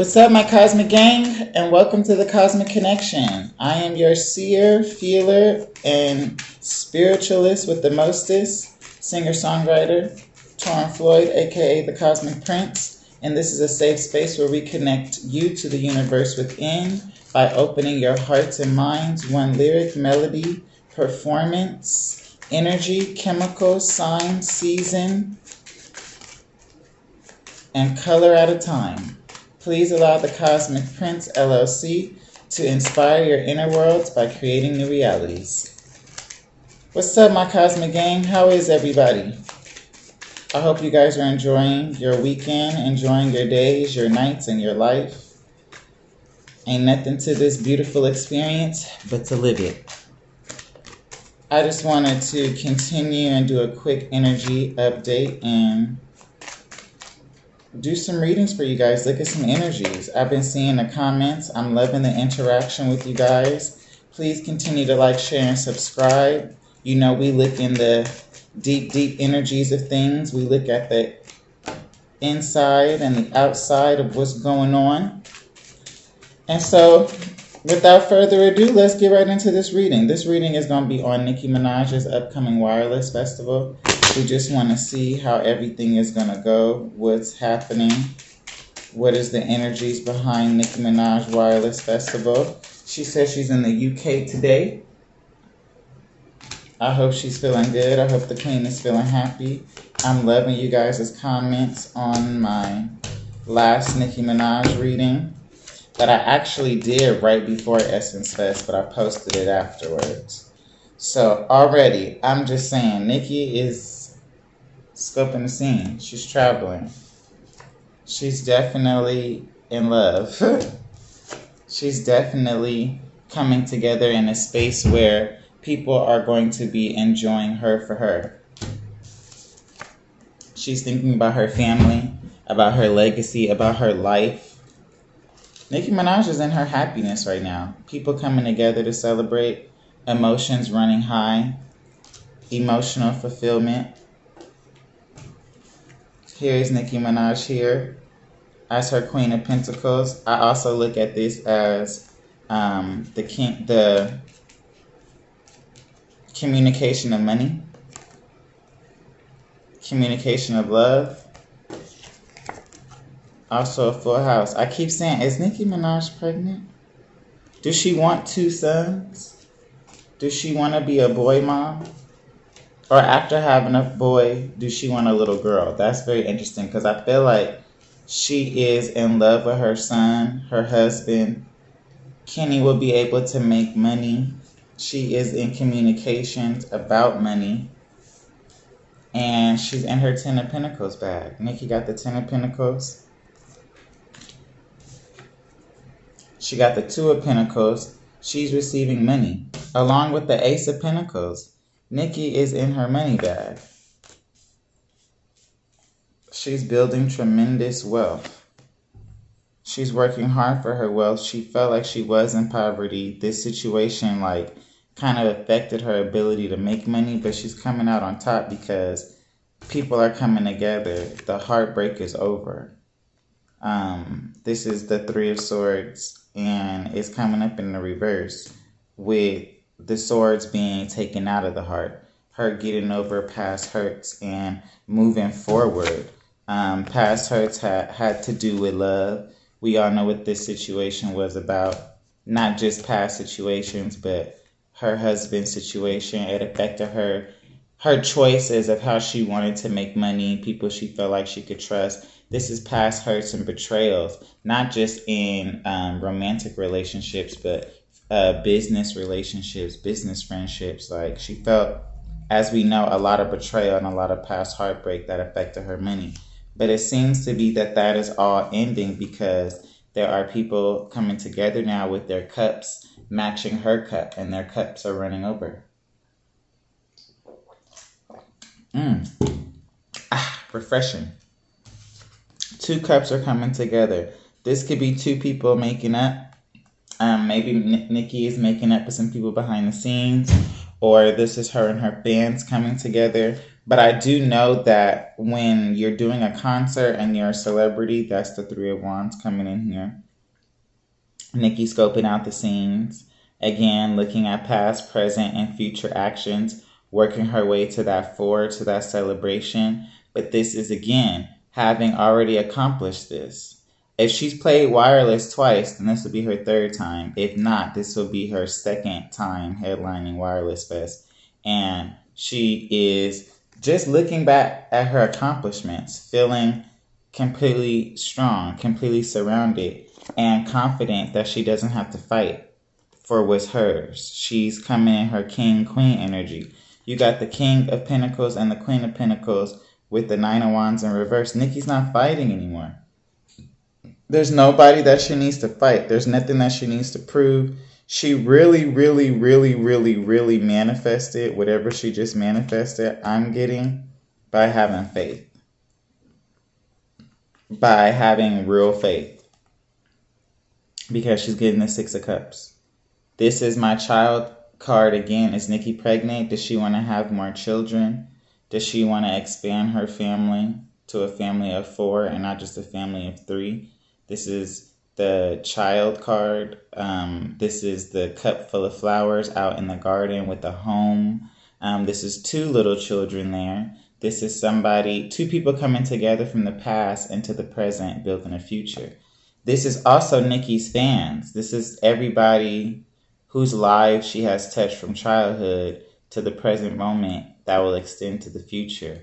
What's up, my cosmic gang, and welcome to the Cosmic Connection. I am your seer, feeler, and spiritualist with the mostest, singer-songwriter, Torrin Floyd, aka the Cosmic Prince, and this is a safe space where we connect you to the universe within by opening your hearts and minds one lyric, melody, performance, energy, chemical, sign, season, and color at a time. Please allow the Cosmic Prince LLC to inspire your inner worlds by creating new realities. What's up, my cosmic gang? How is everybody? I hope you guys are enjoying your weekend, enjoying your days, your nights, and your life. Ain't nothing to this beautiful experience but to live it. I just wanted to continue and do a quick energy update and do some readings for you guys. Look at some energies. I've been seeing the comments. I'm loving the interaction with you guys. Please continue to like, share, and subscribe. You know, we look in the deep, deep energies of things. We look at the inside and the outside of what's going on. And so, without further ado, let's get right into this reading. This reading is going to be on Nicki Minaj's upcoming Wireless Festival. We just want to see how everything is going to go, what's happening, what is the energies behind Nicki Minaj Wireless Festival. She says she's in the UK today. I hope she's feeling good. I hope the queen is feeling happy. I'm loving you guys' comments on my last Nicki Minaj reading that I actually did right before Essence Fest, but I posted it afterwards. So already, I'm just saying, Nicki is scoping the scene. She's traveling. She's definitely in love. She's definitely coming together in a space where people are going to be enjoying her for her. She's thinking about her family, about her legacy, about her life. Nicki Minaj is in her happiness right now. People coming together to celebrate, emotions running high, emotional fulfillment. Here is Nicki Minaj here as her Queen of Pentacles. I also look at this as the communication of money, communication of love. Also a full house. I keep saying, is Nicki Minaj pregnant? Does she want 2 sons? Does she want to be a boy mom? Or after having a boy, does she want a little girl? That's very interesting because I feel like she is in love with her son, her husband. Kenny will be able to make money. She is in communications about money. And she's in her 10 of Pentacles bag. Nicki got the 10 of Pentacles. She got the 2 of Pentacles. She's receiving money. Along with the Ace of Pentacles. Nicki is in her money bag. She's building tremendous wealth. She's working hard for her wealth. She felt like she was in poverty. This situation kind of affected her ability to make money, but she's coming out on top because people are coming together. The heartbreak is over. This is the 3 of Swords, and it's coming up in the reverse with the swords being taken out of the heart. Her getting over past hurts and moving forward. Past hurts had to do with love. We all know what this situation was about. Not just past situations, but her husband's situation. It affected her choices of how she wanted to make money, people she felt like she could trust. This is past hurts and betrayals, not just in romantic relationships, but business relationships, business friendships. Like, she felt, as we know, a lot of betrayal and a lot of past heartbreak that affected her money. But it seems to be that is all ending because there are people coming together now with their cups matching her cup, and their cups are running over. Refreshing. 2 cups are coming together. This could be 2 people making up. Maybe Nicki is making up with some people behind the scenes, or this is her and her fans coming together. But I do know that when you're doing a concert and you're a celebrity, that's the Three of Wands coming in here. Nikki scoping out the scenes. Again, looking at past, present, and future actions, working her way to that four, to that celebration. But this is, again, having already accomplished this. If she's played wireless twice, then this will be her third time. If not, this will be her second time headlining Wireless Fest. And she is just looking back at her accomplishments, feeling completely strong, completely surrounded, and confident that she doesn't have to fight for what's hers. She's coming in her king-queen energy. You got the King of Pentacles and the Queen of Pentacles with the Nine of Wands in reverse. Nikki's not fighting anymore. There's nobody that she needs to fight. There's nothing that she needs to prove. She really, really, really, really, really manifested whatever she just manifested, I'm getting, by having faith. By having real faith. Because she's getting the Six of Cups. This is my child card again. Is Nikki pregnant? Does she want to have more children? Does she want to expand her family to a family of 4 and not just a family of 3? This is the child card. This is the cup full of flowers out in the garden with a home. This is 2 little children there. This is somebody, 2 people coming together from the past into the present, building a future. This is also Nikki's fans. This is everybody whose lives she has touched from childhood to the present moment that will extend to the future.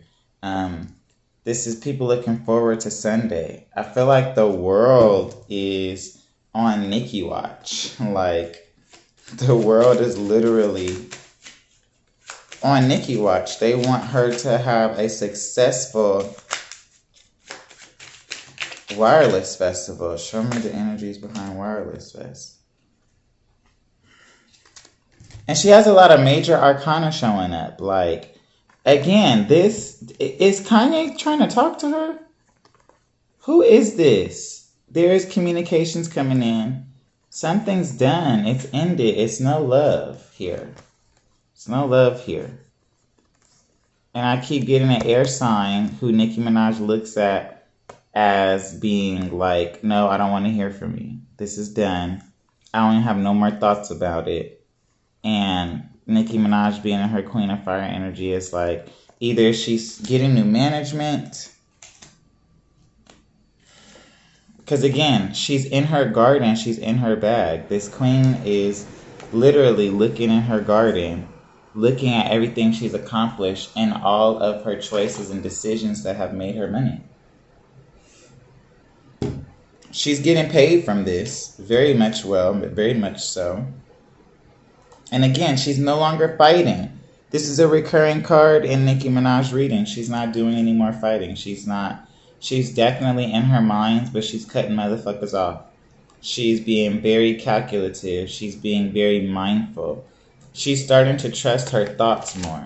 This is people looking forward to Sunday. I feel like the world is on Nikki watch. Like, the world is literally on Nikki watch. They want her to have a successful Wireless Festival. Show me the energies behind Wireless Fest. And she has a lot of major arcana showing up. Like, again, this is Kanye trying to talk to her? Who is this? There is communications coming in. Something's done. It's ended. It's no love here. It's no love here. And I keep getting an air sign who Nicki Minaj looks at as being like, no, I don't want to hear from you. This is done. I don't even have no more thoughts about it. And Nicki Minaj being in her Queen of Fire energy is like, either she's getting new management. Because again, she's in her garden. She's in her bag. This queen is literally looking in her garden, looking at everything she's accomplished and all of her choices and decisions that have made her money. She's getting paid from this. Very much well, but very much so. And again, she's no longer fighting. This is a recurring card in Nicki Minaj reading. She's not doing any more fighting. She's definitely in her mind, but she's cutting motherfuckers off. She's being very calculative. She's being very mindful. She's starting to trust her thoughts more.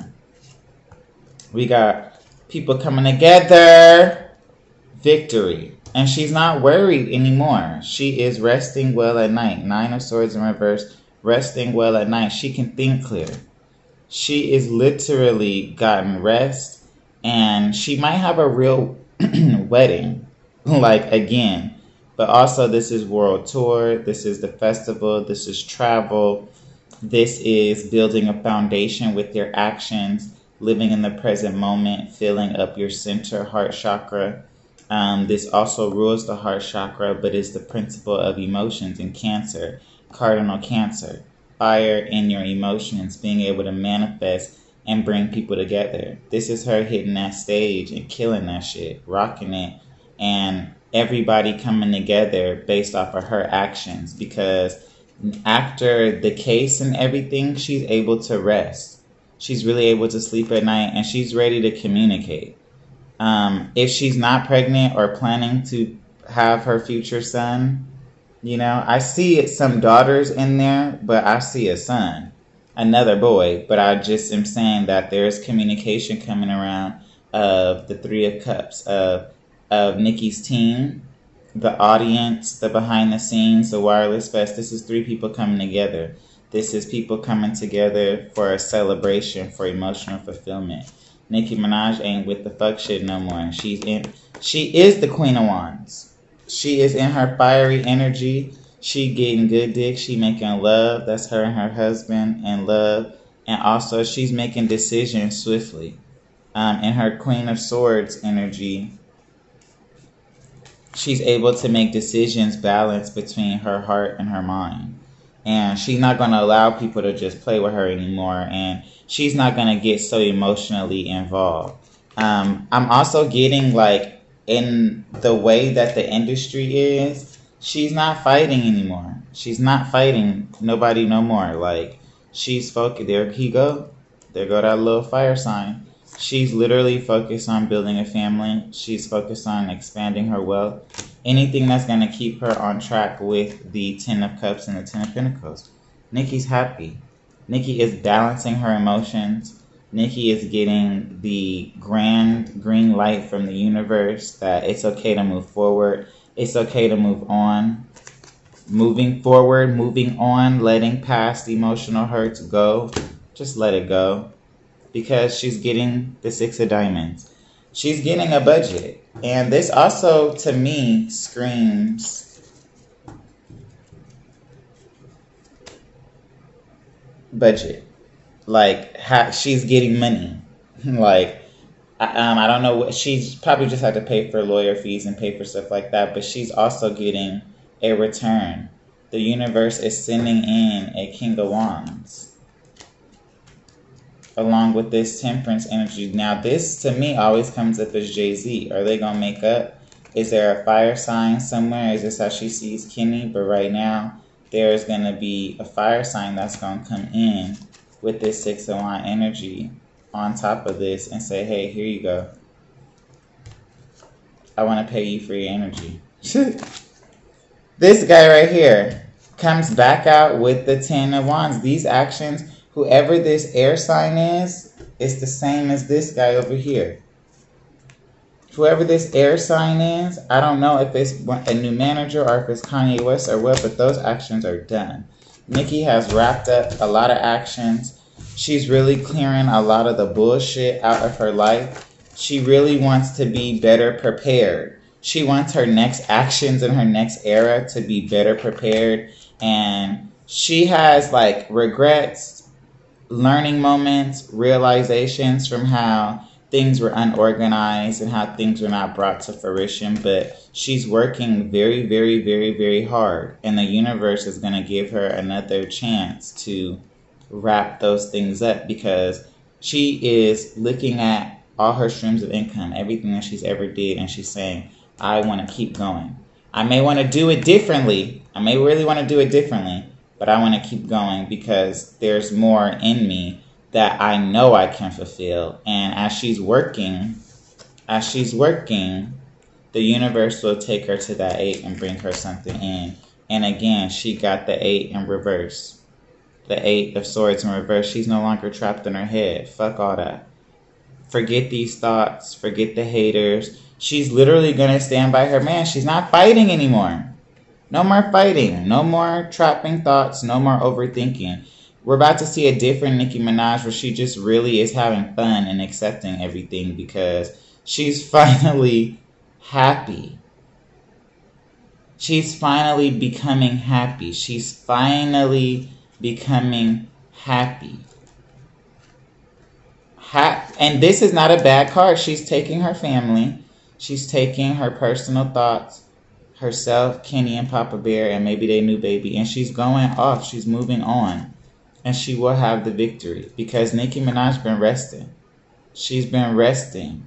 We got people coming together. Victory. And she's not worried anymore. She is resting well at night. 9 of Swords in reverse. Resting well at night. She can think clear. She is literally gotten rest. And she might have a real wedding. Like, again. But also, this is world tour. This is the festival. This is travel. This is building a foundation with your actions. Living in the present moment. Filling up your center heart chakra. This also rules the heart chakra, but is the principle of emotions in Cancer. Cardinal Cancer. Fire in your emotions, being able to manifest and bring people together. This is her hitting that stage and killing that shit, rocking it, and everybody coming together based off of her actions, because after the case and everything, she's able to rest. She's really able to sleep at night, and she's ready to communicate. If she's not pregnant or planning to have her future son, you know, I see some daughters in there, but I see a son, another boy. But I just am saying that there's communication coming around of the 3 of Cups, of Nikki's team, the audience, the behind the scenes, the Wireless Fest. This is 3 people coming together. This is people coming together for a celebration, for emotional fulfillment. Nicki Minaj ain't with the fuck shit no more. She is the Queen of Wands. She is in her fiery energy. She getting good dick. She making love. That's her and her husband in love. And also she's making decisions swiftly. In her Queen of Swords energy, she's able to make decisions balanced between her heart and her mind. And she's not going to allow people to just play with her anymore. And she's not going to get so emotionally involved. I'm also getting like in the way that the industry is, she's not fighting anymore. She's not fighting nobody no more. Like she's focused. There he go. There go that little fire sign. She's literally focused on building a family. She's focused on expanding her wealth. Anything that's going to keep her on track with the Ten of Cups and the Ten of Pentacles. Nicki's happy. Nicki is balancing her emotions. Nicki is getting the grand green light from the universe that it's okay to move forward. It's okay to move on. Moving forward, moving on, letting past emotional hurts go. Just let it go. Because she's getting the Six of Diamonds. She's getting a budget. And this also, to me, screams budget. Like, she's getting money. Like, I don't know. She's probably just had to pay for lawyer fees and pay for stuff like that. But she's also getting a return. The universe is sending in a King of Wands. Along with this Temperance energy. Now, this to me always comes up as Jay-Z. Are they going to make up? Is there a fire sign somewhere? Is this how she sees Kenny? But right now, there's going to be a fire sign that's going to come in with this Six of Wands energy on top of this and say, hey, here you go. I want to pay you for your energy. This guy right here comes back out with the Ten of Wands. These actions... Whoever this air sign is, it's the same as this guy over here. Whoever this air sign is, I don't know if it's a new manager or if it's Kanye West or what, but those actions are done. Nicki has wrapped up a lot of actions. She's really clearing a lot of the bullshit out of her life. She really wants to be better prepared. She wants her next actions in her next era to be better prepared. And she has like regrets, learning moments, realizations from how things were unorganized and how things were not brought to fruition. But she's working very, very, very, very hard. And the universe is going to give her another chance to wrap those things up because she is looking at all her streams of income, everything that she's ever did. And she's saying, I want to keep going. I may want to do it differently. I may really want to do it differently. But I want to keep going because there's more in me that I know I can fulfill. And as she's working, the universe will take her to that 8 and bring her something in. And again, she got the 8 in reverse. The 8 of Swords in reverse. She's no longer trapped in her head. Fuck all that. Forget these thoughts. Forget the haters. She's literally going to stand by her man. She's not fighting anymore. No more fighting. No more trapping thoughts. No more overthinking. We're about to see a different Nicki Minaj where she just really is having fun and accepting everything because she's finally happy. She's finally becoming happy. She's finally becoming happy. And this is not a bad card. She's taking her family. She's taking her personal thoughts. Herself, Kenny and Papa Bear, and maybe their new baby. And she's going off. She's moving on. And she will have the victory. Because Nicki Minaj been resting. She's been resting.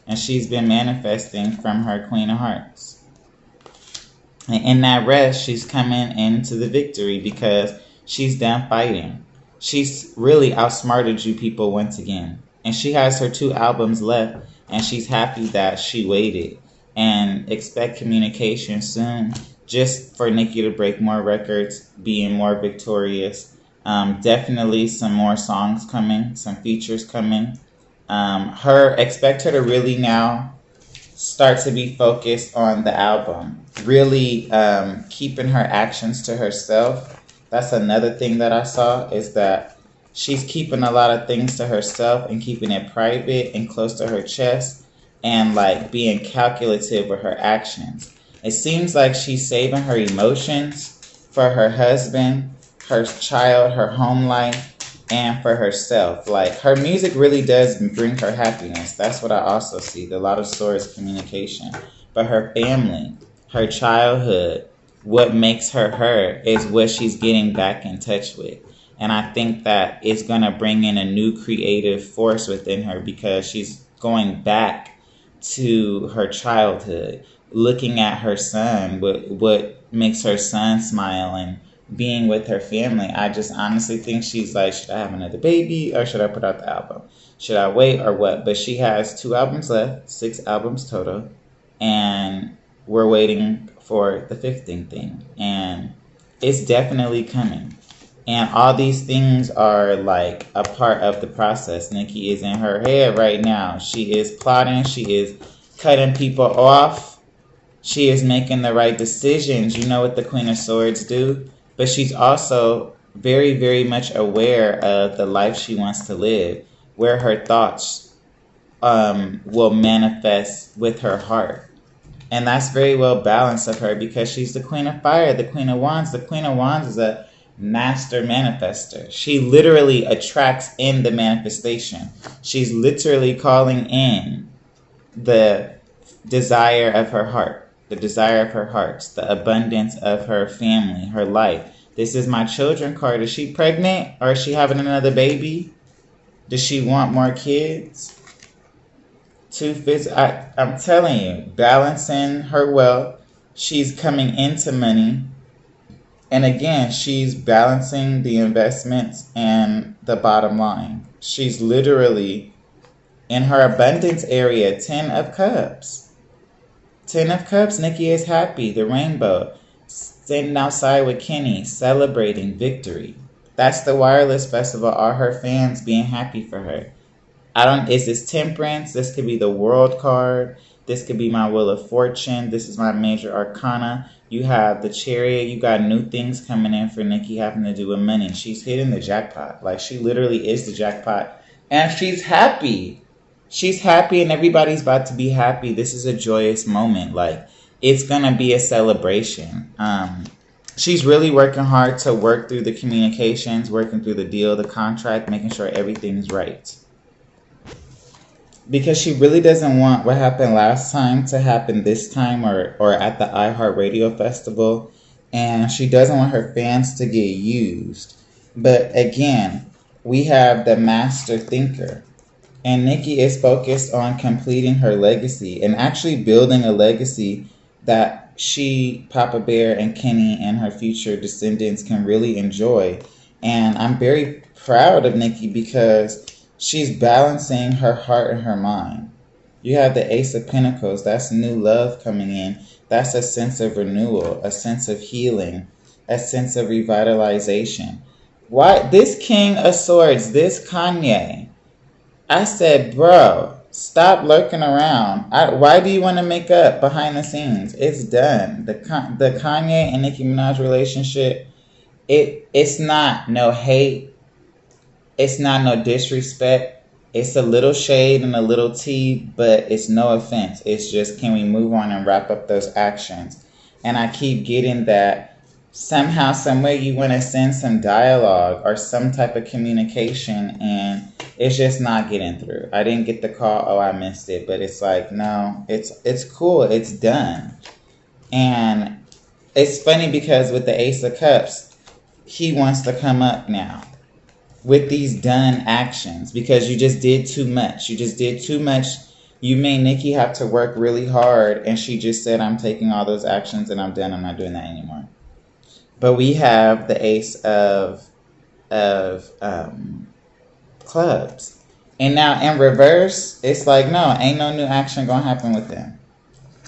And she's been manifesting from her Queen of Hearts. And in that rest, she's coming into the victory because she's done fighting. She's really outsmarted you people once again. And she has her 2 albums left. And she's happy that she waited. And expect communication soon just for Nicki to break more records, being more victorious. Definitely some more songs coming, some features coming. Expect her to really now start to be focused on the album. Really keeping her actions to herself. That's another thing that I saw is that she's keeping a lot of things to herself and keeping it private and close to her chest, and like being calculative with her actions. It seems like she's saving her emotions for her husband, her child, her home life, and for herself. Like, her music really does bring her happiness. That's what I also see. The Lot of Swords communication. But her family, her childhood, what makes her her is what she's getting back in touch with. And I think that it's going to bring in a new creative force within her, because she's going back to her childhood, looking at her son, what makes her son smile, and being with her family. I just honestly think she's like, should I have another baby, or should I put out the album? Should I wait, or what? But she has 2 albums left, 6 albums total, and we're waiting for the 15th thing, and it's definitely coming. And all these things are like a part of the process. Nicki is in her head right now. She is plotting. She is cutting people off. She is making the right decisions. You know what the Queen of Swords do? But she's also very, very much aware of the life she wants to live, where her thoughts will manifest with her heart. And that's very well balanced of her, because she's the Queen of Fire, the Queen of Wands. The Queen of Wands is a master manifester. She literally attracts in the manifestation. She's literally calling in the desire of her heart, the desire of her heart, the abundance of her family, her life. This is my children card. Is she pregnant, or is she having another baby? Does she want more kids? 2 fifths. I'm telling you, balancing her wealth. She's coming into money. And again, she's balancing the investments and the bottom line. She's literally in her abundance area. 10 of Cups. 10 of Cups, Nicki is happy. The rainbow. Standing outside with Kenny, celebrating victory. That's the Wireless Festival. Are her fans being happy for her? Is this Temperance? This could be the World card. This could be my Wheel of Fortune. This is my Major Arcana. You have the Chariot. You got new things coming in for Nicki having to do with money. She's hitting the jackpot. Like, she literally is the jackpot. And she's happy. She's happy, and everybody's about to be happy. This is a joyous moment. Like, it's going to be a celebration. She's really working hard to work through the communications, working through the deal, the contract, making sure everything's right. Because she really doesn't want what happened last time to happen this time, or at the iHeartRadio Festival. And she doesn't want her fans to get used. But again, we have the master thinker. And Nicki is focused on completing her legacy and actually building a legacy that she, Papa Bear, and Kenny, and her future descendants can really enjoy. And I'm very proud of Nicki, because she's balancing her heart and her mind. You have the Ace of Pentacles. That's new love coming in. That's a sense of renewal, a sense of healing, a sense of revitalization. Why this King of Swords, this Kanye? I said, bro, stop lurking around. Why do you want to make up behind the scenes? It's done. The Kanye and Nicki Minaj relationship, it's not no hate. It's not no disrespect. It's a little shade and a little tea, but it's no offense. It's just, can we move on and wrap up those actions? And I keep getting that somehow, somewhere you want to send some dialogue or some type of communication, and it's just not getting through. I didn't get the call. Oh, I missed it. But it's like, no, it's cool. It's done. And it's funny, because with the Ace of Cups, he wants to come up now with these done actions, because you just did too much. You just did too much. You made Nicki have to work really hard, and she just said, I'm taking all those actions and I'm done. I'm not doing that anymore. But we have the Ace of Clubs. And now in reverse, it's like, no, ain't no new action gonna happen with them.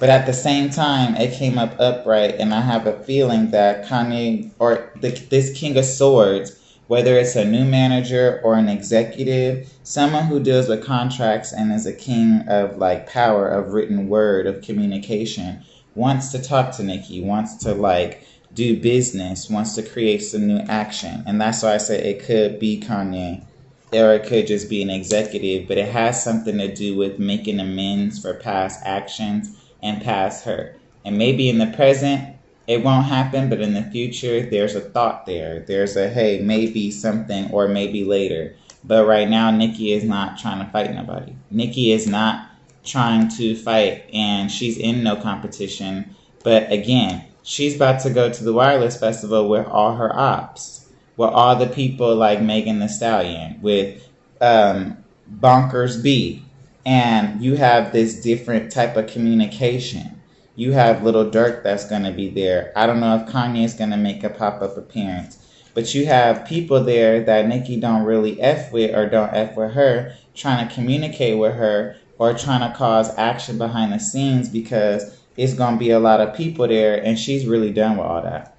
But at the same time, it came up upright, and I have a feeling that Kanye, or this King of Swords, whether it's a new manager or an executive, someone who deals with contracts and is a king of like power, of written word, of communication, wants to talk to Nicki, wants to like do business, wants to create some new action. And that's why I said it could be Kanye or it could just be an executive, but it has something to do with making amends for past actions and past hurt. And maybe in the present it won't happen, but in the future there's a thought there. There's a hey, maybe something, or maybe later. But right now Nicki is not trying to fight nobody. Nicki is not trying to fight, and she's in no competition. But again, she's about to go to the Wireless Festival with all her ops, with all the people like Megan Thee Stallion, with Bonkers B. And you have this different type of communication. You have Little Dirk that's going to be there. I don't know if Kanye is going to make a pop-up appearance. But you have people there that Nicki don't really F with or don't F with her, trying to communicate with her or trying to cause action behind the scenes, because it's going to be a lot of people there, and she's really done with all that.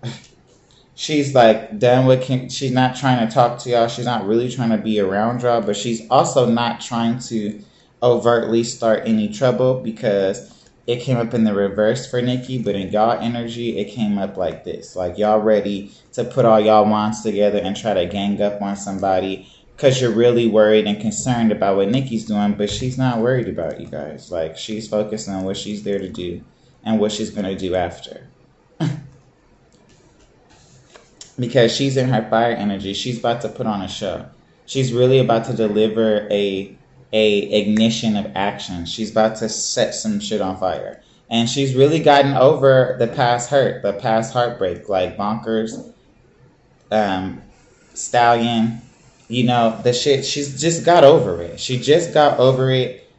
She's like done with, she's not trying to talk to y'all. She's not really trying to be around y'all, but she's also not trying to overtly start any trouble, because it came up in the reverse for Nicki, but in y'all energy, it came up like this. Like y'all ready to put all y'all wands together and try to gang up on somebody because you're really worried and concerned about what Nicki's doing, but she's not worried about you guys. Like, she's focused on what she's there to do and what she's going to do after. Because she's in her fire energy. She's about to put on a show. She's really about to deliver a ignition of action. She's about to set some shit on fire. And she's really gotten over the past hurt, the past heartbreak, like Bonkers, Stallion, you know, the shit. She's just got over it. She just got over it.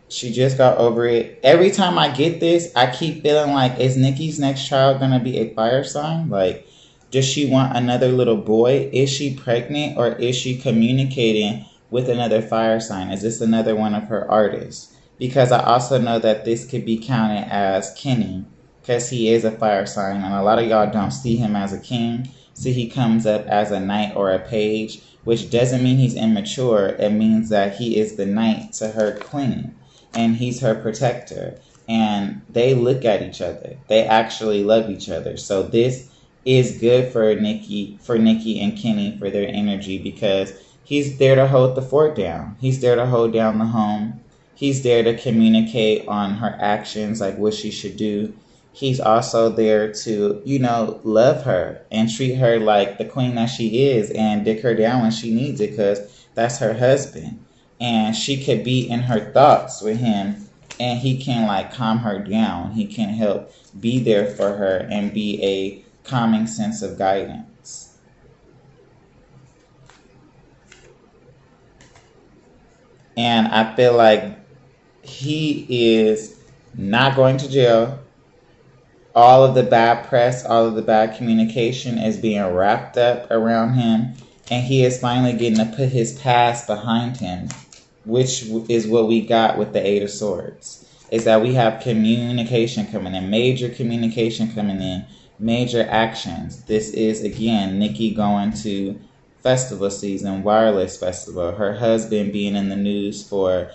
She just got over it. Every time I get this, I keep feeling like, is Nicki's next child going to be a fire sign? Like, does she want another little boy? Is she pregnant, or is she communicating with another fire sign? Is this another one of her artists? Because I also know that this could be counted as Kenny, because he is a fire sign, and a lot of y'all don't see him as a king. See, he comes up as a knight or a page, which doesn't mean he's immature. It means that he is the knight to her queen, and he's her protector. And they look at each other. They actually love each other. So this is good for Nicki and Kenny, for their energy, because he's there to hold the fort down. He's there to hold down the home. He's there to communicate on her actions, like what she should do. He's also there to, you know, love her and treat her like the queen that she is, and dick her down when she needs it, because that's her husband. And she could be in her thoughts with him, and he can like calm her down. He can help be there for her and be a calming sense of guidance. And I feel like he is not going to jail. All of the bad press, all of the bad communication is being wrapped up around him. And he is finally getting to put his past behind him, which is what we got with the Eight of Swords. Is that we have communication coming in, major communication coming in, major actions. This is, again, Nicki going to festival season, Wireless Festival. Her husband being in the news for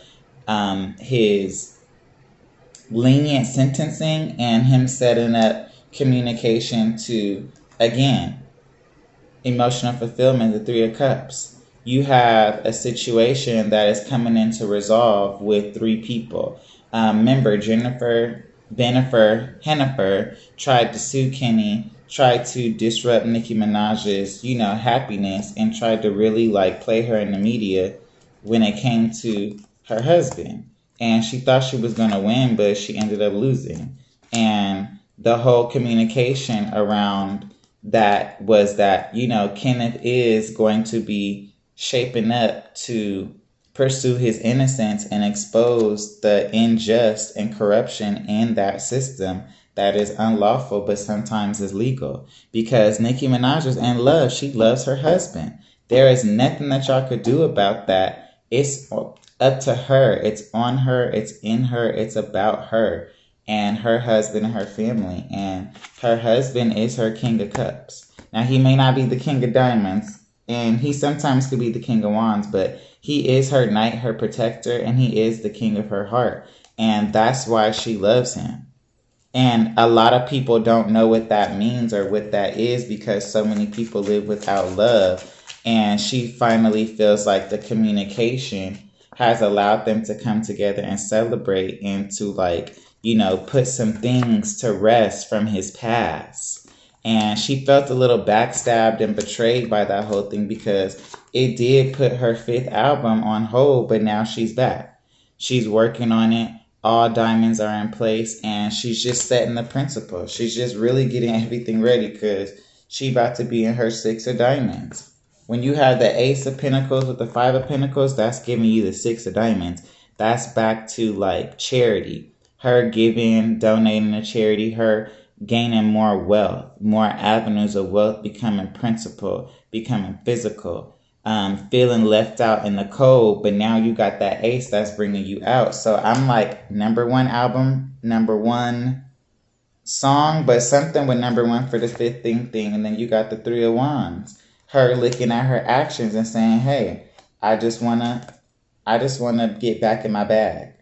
his lenient sentencing, and him setting up communication to, again, emotional fulfillment, the Three of Cups. You have a situation that is coming into resolve with three people. Remember, Hennifer tried to sue Kenny, tried to disrupt Nicki Minaj's, you know, happiness, and tried to really like play her in the media when it came to her husband. And she thought she was going to win, but she ended up losing. And the whole communication around that was that, you know, Kenneth is going to be shaping up to pursue his innocence and expose the injustice and corruption in that system that is unlawful but sometimes is legal. Because Nicki Minaj is in love. She loves her husband. There is nothing that y'all could do about that. It's up to her. It's on her. It's in her. It's about her and her husband and her family. And her husband is her King of Cups. Now, he may not be the King of Diamonds, and he sometimes could be the King of Wands, but he is her knight, her protector, and he is the king of her heart. And that's why she loves him. And a lot of people don't know what that means or what that is because so many people live without love. And she finally feels like the communication has allowed them to come together and celebrate and to, like, you know, put some things to rest from his past. And she felt a little backstabbed and betrayed by that whole thing because it did put her fifth album on hold, but now she's back. She's working on it. All diamonds are in place, and she's just setting the principle. She's just really getting everything ready because she about to be in her six of diamonds. When you have the ace of pentacles with the five of pentacles, that's giving you the six of diamonds. That's back to like charity. Her giving, donating to charity, her gaining more wealth, more avenues of wealth, becoming principle, becoming physical. Feeling left out in the cold, but now you got that ace that's bringing you out. So I'm like, number one album, number one song, but something with number one for the fifth thing. And then you got the three of wands, her looking at her actions and saying, hey, I just wanna get back in my bag.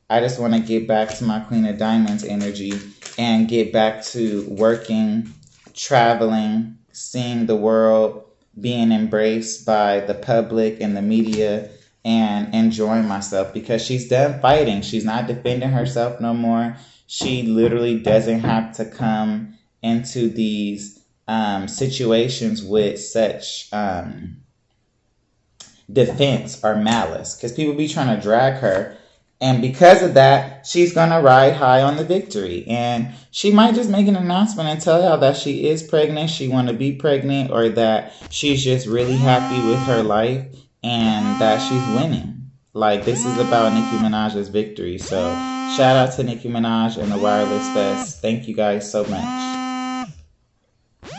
I just want to get back to my Queen of Diamonds energy and get back to working, traveling, seeing the world, being embraced by the public and the media, and enjoying myself because she's done fighting. She's not defending herself no more. She literally doesn't have to come into these situations with such defense or malice because people be trying to drag her. And because of that, she's going to ride high on the victory. And she might just make an announcement and tell y'all that she is pregnant, she want to be pregnant, or that she's just really happy with her life and that she's winning. Like, this is about Nicki Minaj's victory. So shout out to Nicki Minaj and the Wireless Fest. Thank you guys so much.